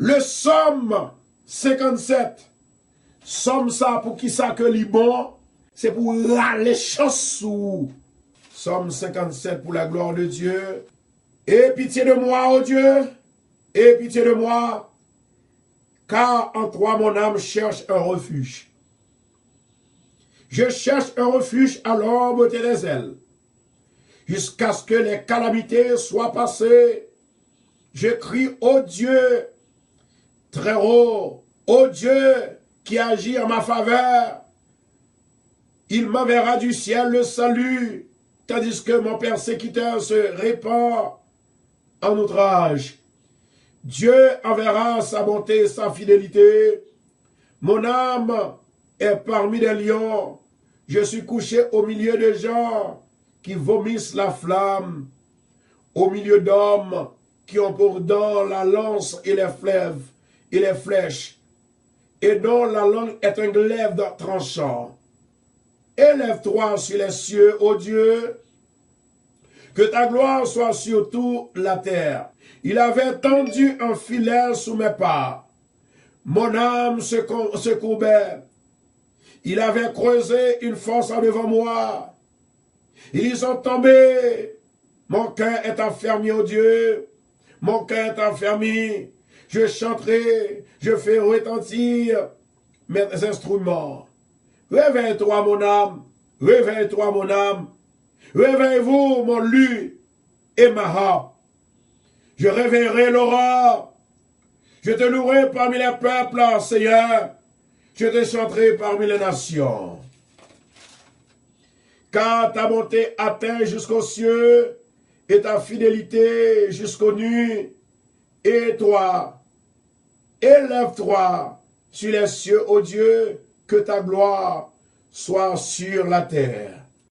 Le Somme 57. Somme ça pour qui ça que li bon, c'est pour râler chansou. Somme 57 pour la gloire de Dieu. Aie pitié de moi, ô Dieu, aie pitié de moi, car en toi mon âme cherche un refuge. Je cherche un refuge à l'ombre de tes ailes, jusqu'à ce que les calamités soient passées. Je crie, ô Dieu, très haut, ô Dieu qui agit en ma faveur. Il m'enverra du ciel le salut, tandis que mon persécuteur se répand en outrage. Dieu enverra sa bonté et sa fidélité. Mon âme est parmi les lions. Je suis couché au milieu de gens qui vomissent la flamme, au milieu d'hommes qui ont pour dents la lance et les flèves et les flèches, et dont la langue est un glaive tranchant. Élève-toi sur les cieux, ô Dieu, que ta gloire soit sur toute la terre. Il avait tendu un filet sous mes pas. Mon âme se courbait. Il avait creusé une fosse en devant moi. Ils sont tombés. Mon cœur est enfermé, ô Dieu. Mon cœur est enfermé. Je chanterai, je fais retentir mes instruments. Réveille-toi, mon âme. Réveille-toi, mon âme. Réveille-vous, mon lu et ma harpe. Je réveillerai l'aurore. Je te louerai parmi les peuples, Seigneur. Je te chanterai parmi les nations. Car ta bonté atteint jusqu'aux cieux et ta fidélité jusqu'aux nues. Et toi, élève-toi sur les cieux, ô Dieu, que ta gloire soit sur la terre.